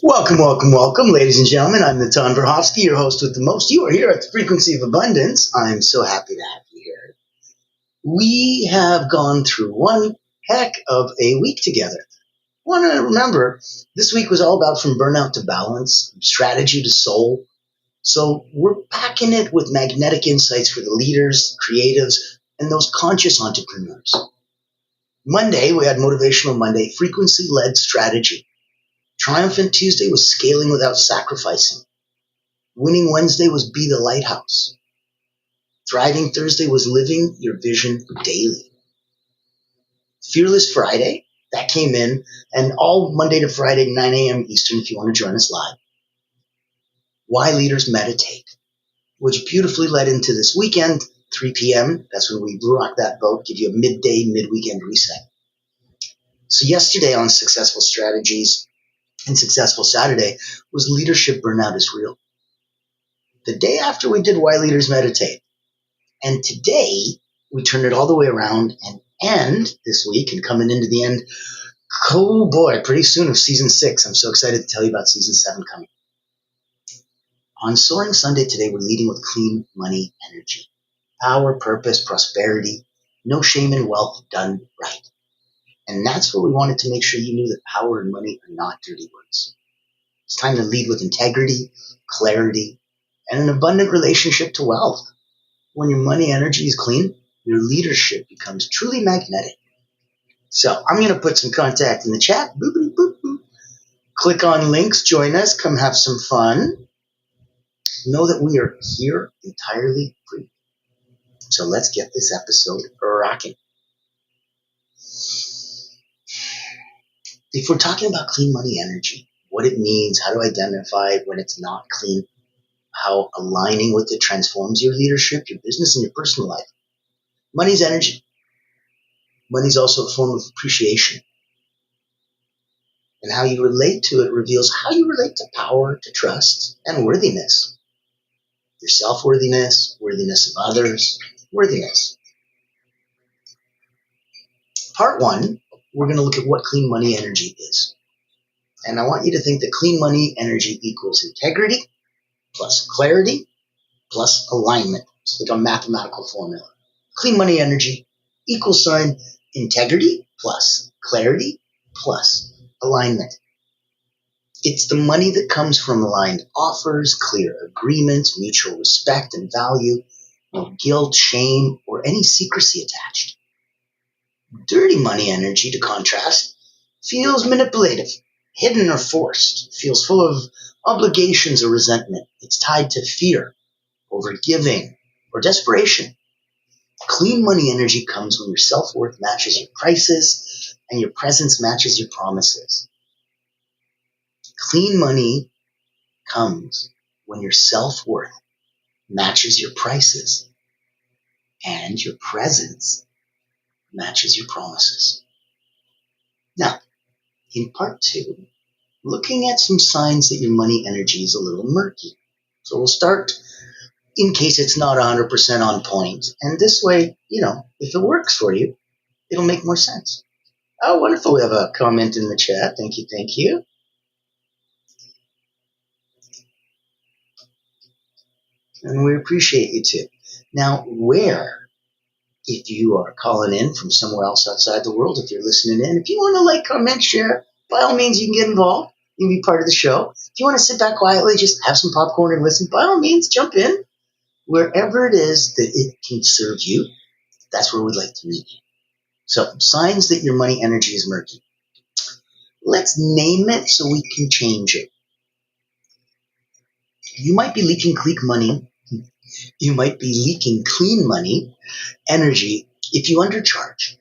Welcome, welcome, welcome, ladies and gentlemen. I'm Natan Verhovsky, your host with the most. You are here at the Frequency of Abundance. I'm so happy to have you here. We have gone through one heck of a week together. Want to remember, this week was all about from burnout to balance, from strategy to soul. So we're packing it with magnetic insights for the leaders, creatives, and those conscious entrepreneurs. Monday, we had Motivational Monday, frequency-led strategy. Triumphant Tuesday was scaling without sacrificing. Winning Wednesday was be the lighthouse. Thriving Thursday was living your vision daily. Fearless Friday, that came in, and all Monday to Friday, 9 a.m. Eastern, if you want to join us live. Why Leaders Meditate, which beautifully led into this weekend, 3 p.m. That's when we rock that boat, give you a midday, mid-weekend reset. So yesterday on Successful Strategies and Successful Saturday was Leadership Burnout is Real. The day after we did Why Leaders Meditate. And today, we turn it all the way around and end this week and coming into the end, oh boy, pretty soon of season 6. I'm so excited to tell you about season 7 coming. On Soaring Sunday today, we're leading with clean money energy. Power, purpose, prosperity, no shame in wealth done right. And that's what we wanted to make sure you knew, that power and money are not dirty words. It's time to lead with integrity, clarity, and an abundant relationship to wealth. When your money energy is clean, your leadership becomes truly magnetic. So I'm going to put some contact in the chat. Boop, boop, boop, boop. Click on links, join us, come have some fun. Know that we are here entirely free. So let's get this episode rocking. If we're talking about clean money energy, what it means, how to identify when it's not clean, how aligning with it transforms your leadership, your business, and your personal life. Money's energy. Money's also a form of appreciation. And how you relate to it reveals how you relate to power, to trust, and worthiness. Your self-worthiness, worthiness of others, worthiness. Part 1, we're going to look at what clean money energy is. And I want you to think that clean money energy equals integrity plus clarity plus alignment. It's like a mathematical formula. Clean money energy equals sign integrity plus clarity plus alignment. It's the money that comes from aligned offers, clear agreements, mutual respect and value, no guilt, shame, or any secrecy attached. Dirty money energy, to contrast, feels manipulative, hidden or forced, feels full of obligations or resentment. It's tied to fear, overgiving, or desperation. Clean money energy comes when your self-worth matches your prices and your presence matches your promises. Clean money comes when your self-worth matches your prices and your presence matches your promises. Now, in part 2, looking at some signs that your money energy is a little murky. So we'll start in case it's not 100% on point. And this way, if it works for you, it'll make more sense. Oh, wonderful. We have a comment in the chat. Thank you. Thank you. And we appreciate you too. Now, if you are calling in from somewhere else outside the world, if you're listening in, if you want to like, comment, share, by all means, you can get involved. You can be part of the show. If you want to sit back quietly, just have some popcorn and listen, by all means, jump in. Wherever it is that it can serve you, that's where we'd like to meet you. So, signs that your money energy is murky. Let's name it so we can change it. You might be leaking clean money. You might be leaking clean money energy if you undercharge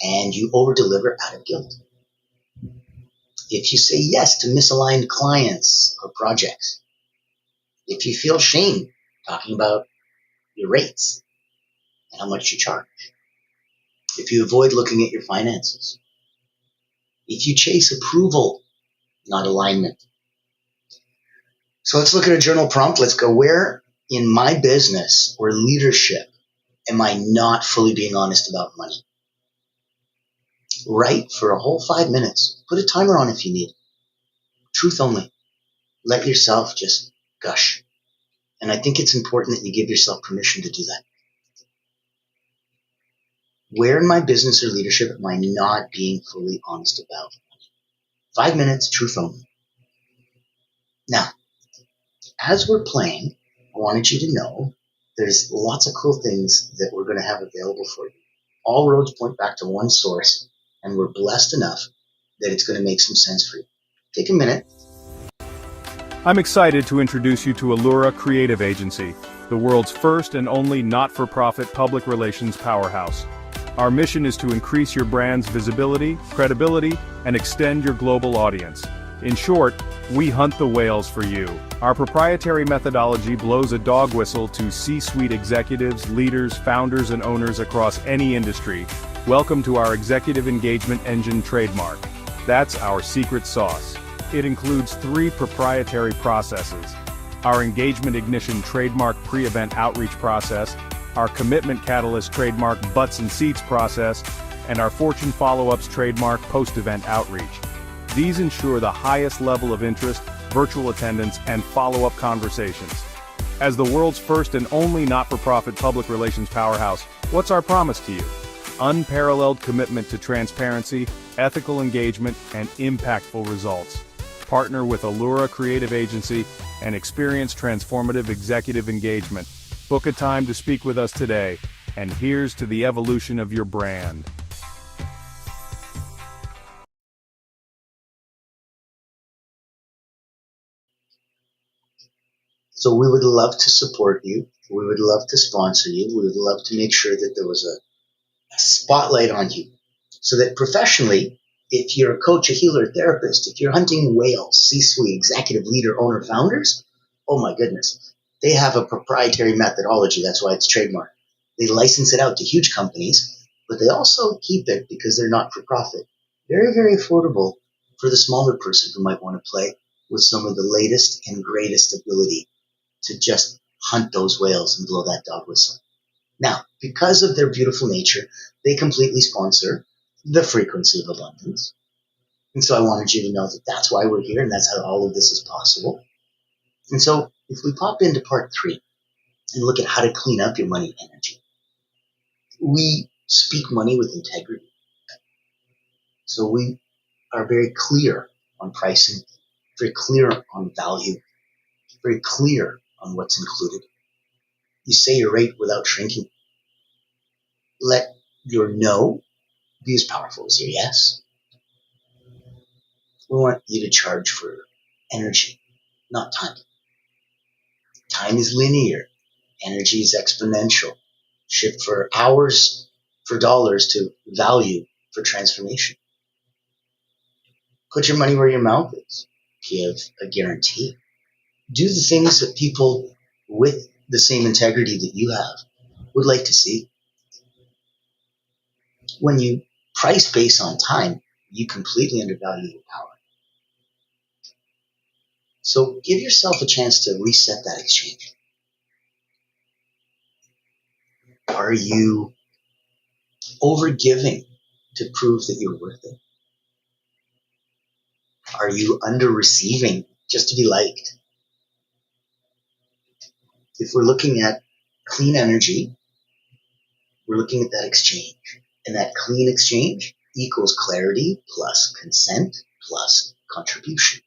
and you overdeliver out of guilt. If you say yes to misaligned clients or projects. If you feel shame talking about your rates and how much you charge. If you avoid looking at your finances. If you chase approval, not alignment. So let's look at a journal prompt. Let's go, where in my business or leadership am I not fully being honest about money? Write for a whole 5 minutes. Put a timer on if you need. Truth only. Let yourself just gush. And I think it's important that you give yourself permission to do that. Where in my business or leadership am I not being fully honest about? 5 minutes, truth only. Now, as we're playing, I wanted you to know there's lots of cool things that we're going to have available for you. All roads point back to one source, and we're blessed enough that it's going to make some sense for you. Take a minute. I'm excited to introduce you to Allura Creative Agency, the world's first and only not-for-profit public relations powerhouse. Our mission is to increase your brand's visibility, credibility, and extend your global audience. In short, we hunt the whales for you. Our proprietary methodology blows a dog whistle to C-suite executives, leaders, founders, and owners across any industry. Welcome to our Executive Engagement Engine trademark. That's our secret sauce. It includes 3 proprietary processes: our Engagement Ignition trademark pre-event outreach process, our Commitment Catalyst trademark butts and seats process, and our Fortune Follow-ups trademark post-event outreach. These ensure the highest level of interest, virtual attendance, and follow-up conversations. As the world's first and only not-for-profit public relations powerhouse, what's our promise to you? Unparalleled commitment to transparency, ethical engagement, and impactful results. Partner with Allura Creative Agency and experience transformative executive engagement. Book a time to speak with us today, and here's to the evolution of your brand. So we would love to support you. We would love to sponsor you. We would love to make sure that there was a spotlight on you so that professionally, if you're a coach, a healer, a therapist, if you're hunting whales, C-suite, executive leader, owner, founders, oh my goodness, they have a proprietary methodology. That's why it's trademarked. They license it out to huge companies, but they also keep it because they're not for profit. Very, very affordable for the smaller person who might want to play with some of the latest and greatest ability to just hunt those whales and blow that dog whistle. Now, because of their beautiful nature, they completely sponsor the frequency of abundance. And so I wanted you to know that that's why we're here and that's how all of this is possible. And so if we pop into part 3 and look at how to clean up your money energy, we speak money with integrity. So we are very clear on pricing, very clear on value, very clear on what's included. You say your rate without shrinking. Let your no be as powerful as your yes. We want you to charge for energy, not time. Time is linear. Energy is exponential. Shift for hours for dollars to value for transformation. Put your money where your mouth is. Give a guarantee. Do the things that people with the same integrity that you have would like to see. When you price based on time, you completely undervalue your power. So give yourself a chance to reset that exchange. Are you overgiving to prove that you're worth it? Are you under receiving just to be liked? If we're looking at clean energy, we're looking at that exchange. And that clean exchange equals clarity plus consent plus contribution.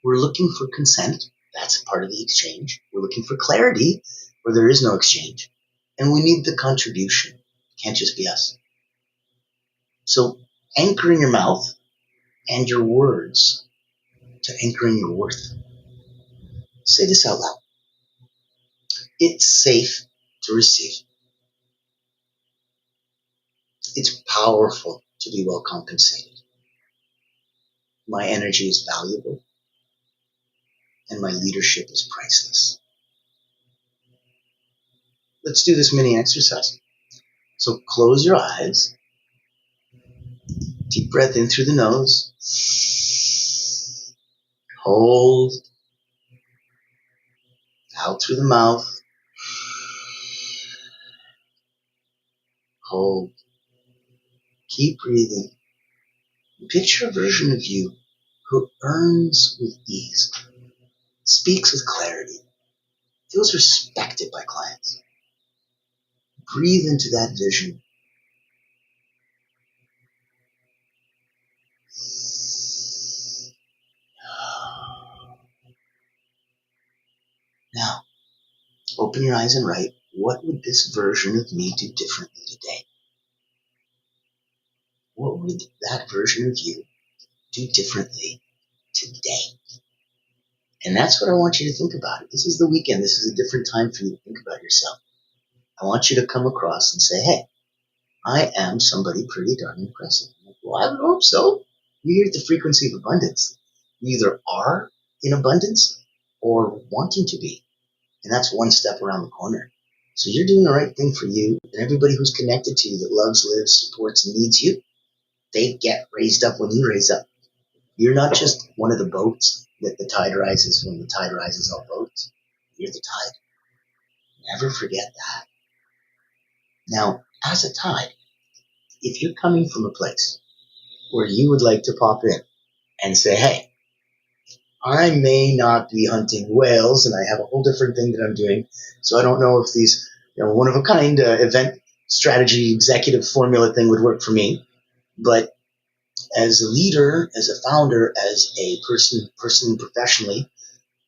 We're looking for consent. That's part of the exchange. We're looking for clarity where there is no exchange. And we need the contribution. It can't just be us. So anchor in your mouth and your words to anchor in your worth. Say this out loud. It's safe to receive. It's powerful to be well compensated. My energy is valuable and my leadership is priceless. Let's do this mini exercise. So close your eyes. Deep breath in through the nose. Hold. Out through the mouth. Hold. Keep breathing. Picture a version of you who earns with ease, speaks with clarity, feels respected by clients. Breathe into that vision. Now, open your eyes and write, what would this version of me do differently today? What would that version of you do differently today? And that's what I want you to think about. This is the weekend. This is a different time for you to think about yourself. I want you to come across and say, hey, I am somebody pretty darn impressive. Well, I would hope so. You hear the frequency of abundance. You either are in abundance or wanting to be. And that's one step around the corner. So you're doing the right thing for you, and everybody who's connected to you that loves, lives, supports, and needs you, they get raised up when you raise up. You're not just one of the boats that the tide rises when the tide rises all boats. You're the tide. Never forget that. Now, as a tide, if you're coming from a place where you would like to pop in and say, hey, I may not be hunting whales and I have a whole different thing that I'm doing, so I don't know if these one of a kind event strategy executive formula thing would work for me, but as a leader, as a founder, as a person professionally,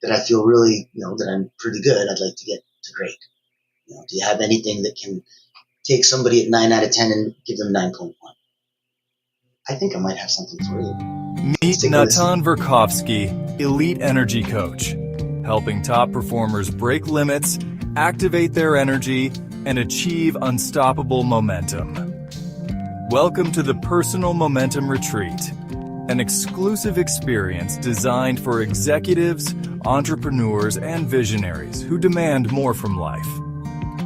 that I feel really, that I'm pretty good, I'd like to get to great. Do you have anything that can take somebody at 9 out of 10 and give them 9.1? I think I might have something for you. Meet Natan Verkovsky, Elite Energy Coach, helping top performers break limits, activate their energy, and achieve unstoppable momentum. Welcome to the Personal Momentum Retreat, an exclusive experience designed for executives, entrepreneurs, and visionaries who demand more from life.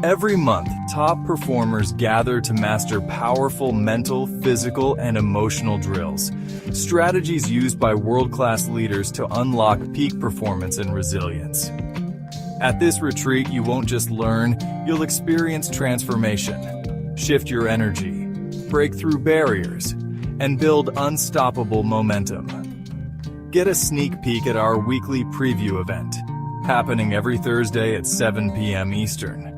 Every month, top performers gather to master powerful mental, physical, and emotional drills, strategies used by world-class leaders to unlock peak performance and resilience. At this retreat, you won't just learn, you'll experience transformation, shift your energy, break through barriers, and build unstoppable momentum. Get a sneak peek at our weekly preview event, happening every Thursday at 7 p.m. Eastern.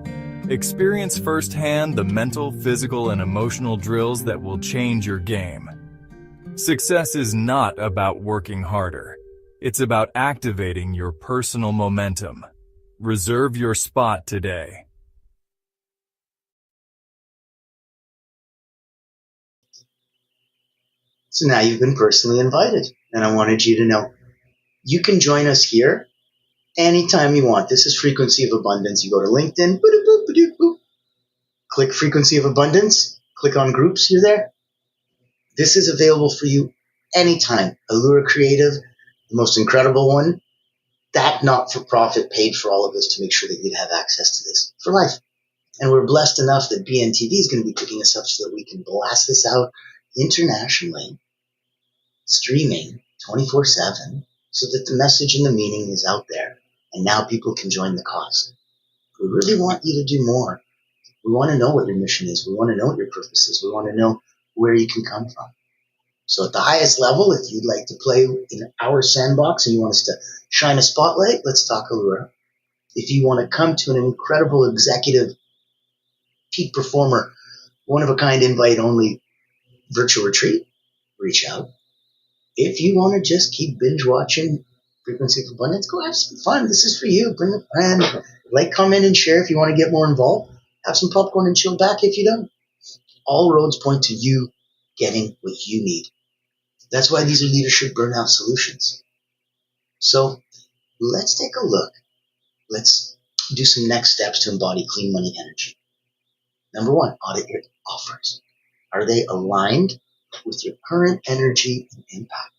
Experience firsthand the mental, physical, and emotional drills that will change your game. Success is not about working harder. It's about activating your personal momentum. Reserve your spot today. So now you've been personally invited, and I wanted you to know you can join us here anytime you want. This is Frequency of Abundance. You go to LinkedIn, click Frequency of Abundance, click on groups, you're there. This is available for you anytime. Allura Creative, the most incredible one, that not-for-profit paid for all of us to make sure that you'd have access to this for life. And we're blessed enough that BNTV is going to be picking us up so that we can blast this out internationally, streaming 24/7, so that the message and the meaning is out there. And now people can join the cause. We really want you to do more. We want to know what your mission is. We want to know what your purpose is. We want to know where you can come from. So at the highest level, if you'd like to play in our sandbox and you want us to shine a spotlight, let's talk Allura. If you want to come to an incredible executive, peak performer, one-of-a-kind invite-only virtual retreat, reach out. If you want to just keep binge-watching Frequency of Abundance, go have some fun. This is for you. Bring a friend. Like, comment, and share if you want to get more involved. Have some popcorn and chill back if you don't. All roads point to you getting what you need. That's why these are leadership burnout solutions. So let's take a look. Let's do some next steps to embody clean money energy. Number one, audit your offers. Are they aligned with your current energy and impact?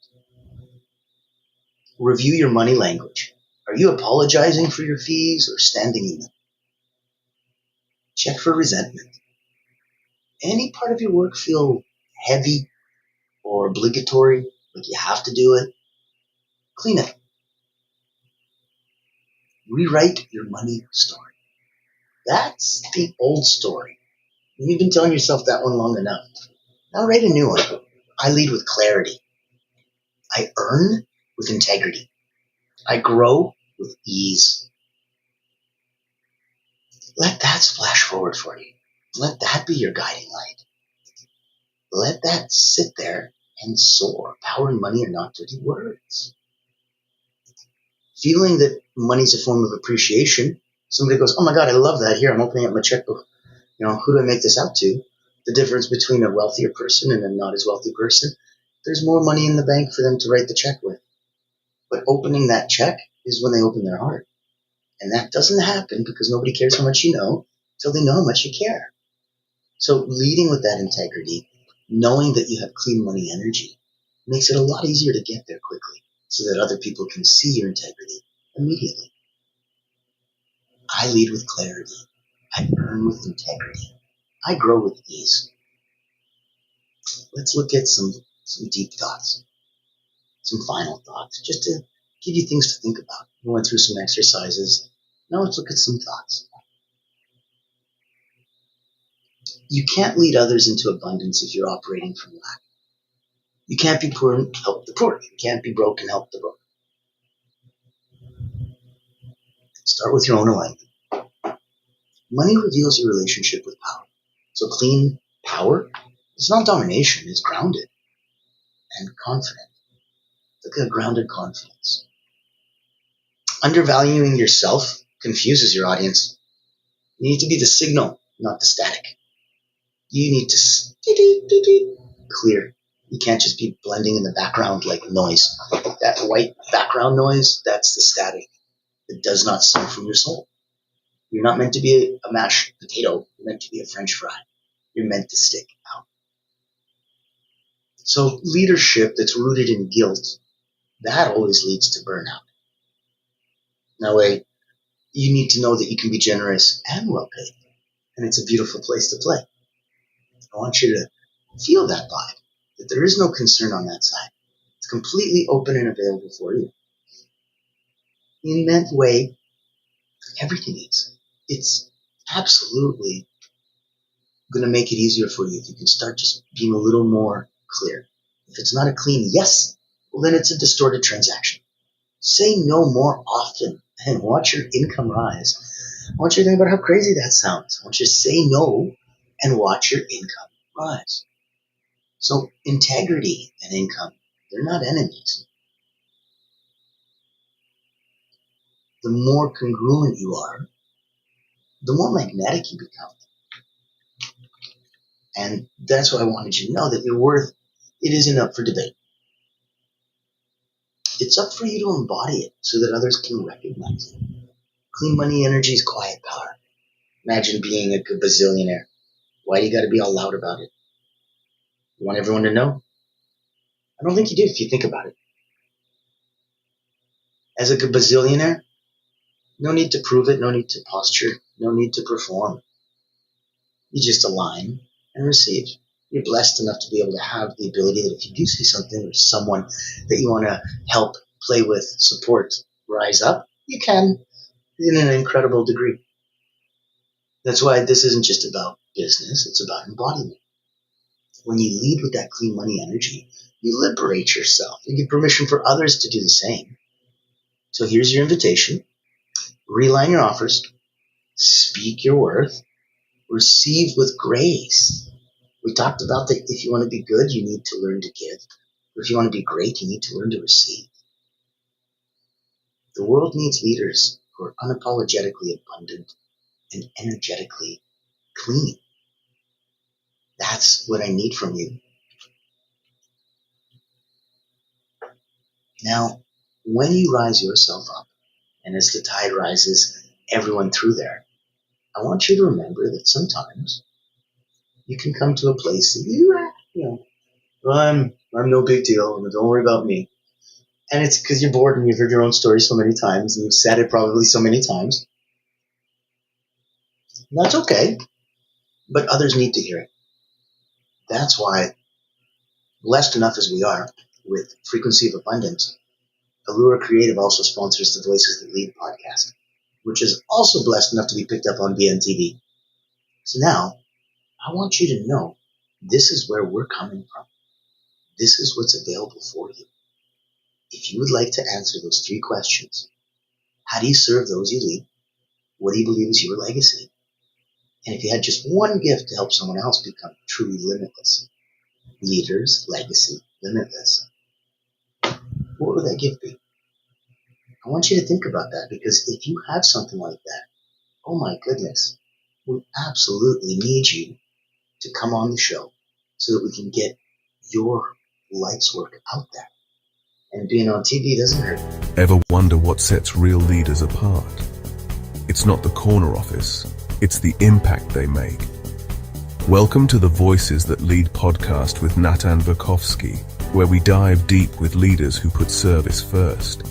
Review your money language. Are you apologizing for your fees or standing in them? Check for resentment. Any part of your work feel heavy or obligatory, like you have to do it? Clean it. Rewrite your money story. That's the old story. You've been telling yourself that one long enough. Now write a new one. I lead with clarity. I earn with integrity. I grow with ease. Let that splash forward for you. Let that be your guiding light. Let that sit there and soar. Power and money are not dirty words. Feeling that money is a form of appreciation. Somebody goes, oh my God, I love that. Here, I'm opening up my checkbook. Who do I make this out to? The difference between a wealthier person and a not as wealthy person, there's more money in the bank for them to write the check with. But opening that check is when they open their heart. And that doesn't happen because nobody cares how much you know until they know how much you care. So leading with that integrity, knowing that you have clean money energy, makes it a lot easier to get there quickly so that other people can see your integrity immediately. I lead with clarity. I earn with integrity. I grow with ease. Let's look at some deep thoughts, some final thoughts, just to give you things to think about. We went through some exercises. Now let's look at some thoughts. You can't lead others into abundance if you're operating from lack. You can't be poor and help the poor. You can't be broke and help the broke. Start with your own alignment. Money reveals your relationship with power. So clean power, it's not domination, it's grounded and confident. Look at a grounded confidence. Undervaluing yourself confuses your audience. You need to be the signal, not the static. You need to clear. You can't just be blending in the background like noise. That white background noise, that's the static. It does not sing from your soul. You're not meant to be a mashed potato. You're meant to be a French fry. You're meant to stick out. So leadership that's rooted in guilt, that always leads to burnout. That way, you need to know that you can be generous and well paid. And it's a beautiful place to play. I want you to feel that vibe, that there is no concern on that side. It's completely open and available for you. In that way, everything is. It's absolutely going to make it easier for you if you can start just being a little more clear. If it's not a clean yes, well, then it's a distorted transaction. Say no more often and watch your income rise. I want you to think about how crazy that sounds. I want you to say no and watch your income rise. So integrity and income, they're not enemies. The more congruent you are, the more magnetic you become. And that's why I wanted you to know that your worth, it isn't up for debate. It's up for you to embody it so that others can recognize it. Clean money energy is quiet power. Imagine being a bazillionaire. Why do you got to be all loud about it? You want everyone to know? I don't think you do if you think about it. As a bazillionaire, no need to prove it, no need to posture, no need to perform. You just align and receive. You're blessed enough to be able to have the ability that if you do see something or someone that you want to help, play with, support, rise up, you can in an incredible degree. That's why this isn't just about business, it's about embodiment. When you lead with that clean money energy, you liberate yourself. You give permission for others to do the same. So here's your invitation. Realign your offers. Speak your worth. Receive with grace. We talked about that if you want to be good, you need to learn to give. If you want to be great, you need to learn to receive. The world needs leaders who are unapologetically abundant and energetically clean. That's what I need from you. Now, when you rise yourself up, and as the tide rises everyone through there, I want you to remember that sometimes you can come to a place that I'm no big deal. Don't worry about me. And it's because you're bored and you've heard your own story so many times and you've said it probably so many times. And that's okay, but others need to hear it. That's why, blessed enough as we are with Frequency of Abundance, Allura Creative also sponsors the Voices That Lead podcast, which is also blessed enough to be picked up on BNTV. So now, I want you to know this is where we're coming from. This is what's available for you. If if you would like to answer those 3 questions, how do you serve those you lead? What do you believe is your legacy? And if you had just one gift to help someone else become truly limitless, leaders, legacy, limitless, what would that gift be? I want you to think about that, because if you have something like that, oh my goodness, we absolutely need you to come on the show so that we can get your life's work out there. And being on TV doesn't hurt. Ever wonder what sets real leaders apart? It's not the corner office, it's the impact they make. Welcome to the Voices That Lead podcast with Natan Verkovsky, where we dive deep with leaders who put service first.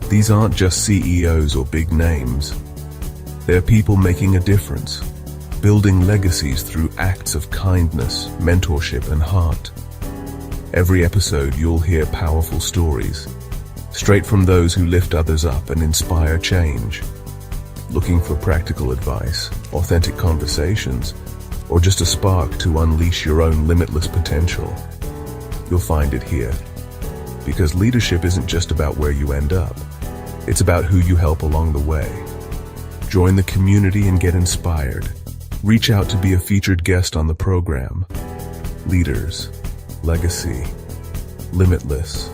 These aren't just CEOs or big names. They're people making a difference, building legacies through acts of kindness, mentorship, and heart. Every episode you'll hear powerful stories, straight from those who lift others up and inspire change. Looking for practical advice, authentic conversations, or just a spark to unleash your own limitless potential? You'll find it here. Because leadership isn't just about where you end up, it's about who you help along the way. Join the community and get inspired. Reach out to be a featured guest on the program. Leaders, legacy, limitless.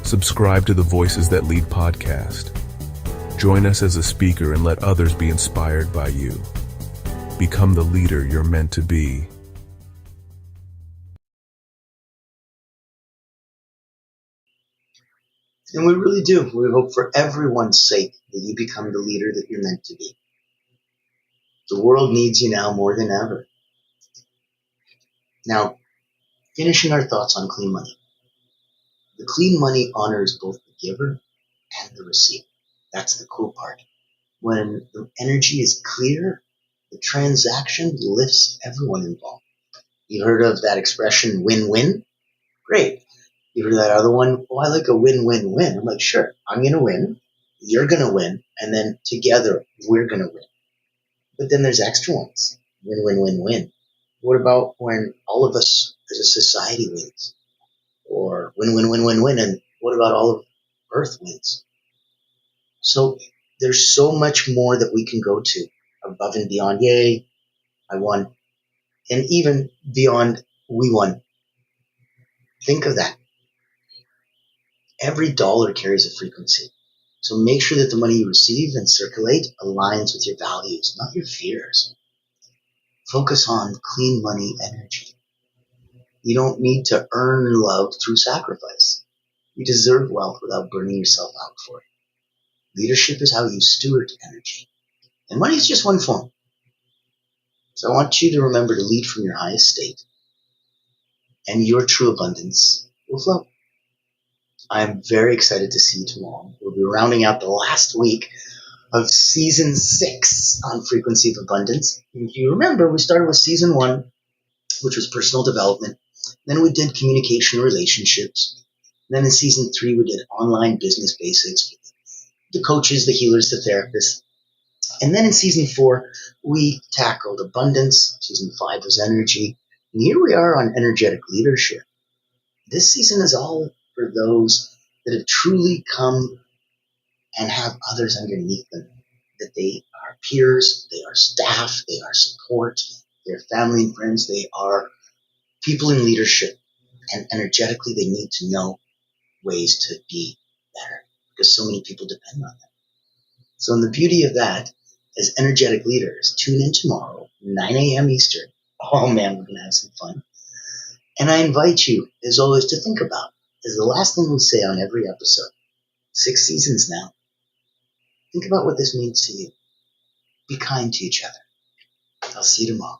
Subscribe to the Voices That Lead podcast. Join us as a speaker and let others be inspired by you. Become the leader you're meant to be. And we really do. We hope for everyone's sake that you become the leader that you're meant to be. The world needs you now more than ever. Now, finishing our thoughts on clean money. The clean money honors both the giver and the receiver. That's the cool part. When the energy is clear, the transaction lifts everyone involved. You heard of that expression, win-win? Great. You heard of that other one? Oh, I like a win-win-win. I'm like, sure, I'm going to win, you're going to win, and then together we're going to win. But then there's extra ones. Win-win-win-win. What about when all of us as a society wins? Or win-win-win-win-win, and what about all of Earth wins? So there's so much more that we can go to above and beyond, yay, I won, and even beyond, we won. Think of that. Every dollar carries a frequency. So make sure that the money you receive and circulate aligns with your values, not your fears. Focus on clean money energy. You don't need to earn love through sacrifice. You deserve wealth without burning yourself out for it. Leadership is how you steward energy. And money is just one form. So I want you to remember to lead from your highest state, and your true abundance will flow. I'm very excited to see you tomorrow. We'll be rounding out the last week of season 6 on Frequency of Abundance. And if you remember, we started with season 1, which was personal development. Then we did communication and relationships. Then in season 3, we did online business basics, the coaches, the healers, the therapists. And then in season 4, we tackled abundance. Season 5 was energy. And here we are on energetic leadership. This season is all for those that have truly come and have others underneath them, that they are peers, they are staff, they are support, they are family and friends, they are people in leadership, and energetically they need to know ways to be better because so many people depend on them. So in the beauty of that, as energetic leaders, tune in tomorrow, 9 a.m. Eastern. Oh man, we're going to have some fun. And I invite you, as always, to think about, as the last thing we say on every episode, 6 seasons now, think about what this means to you. Be kind to each other. I'll see you tomorrow.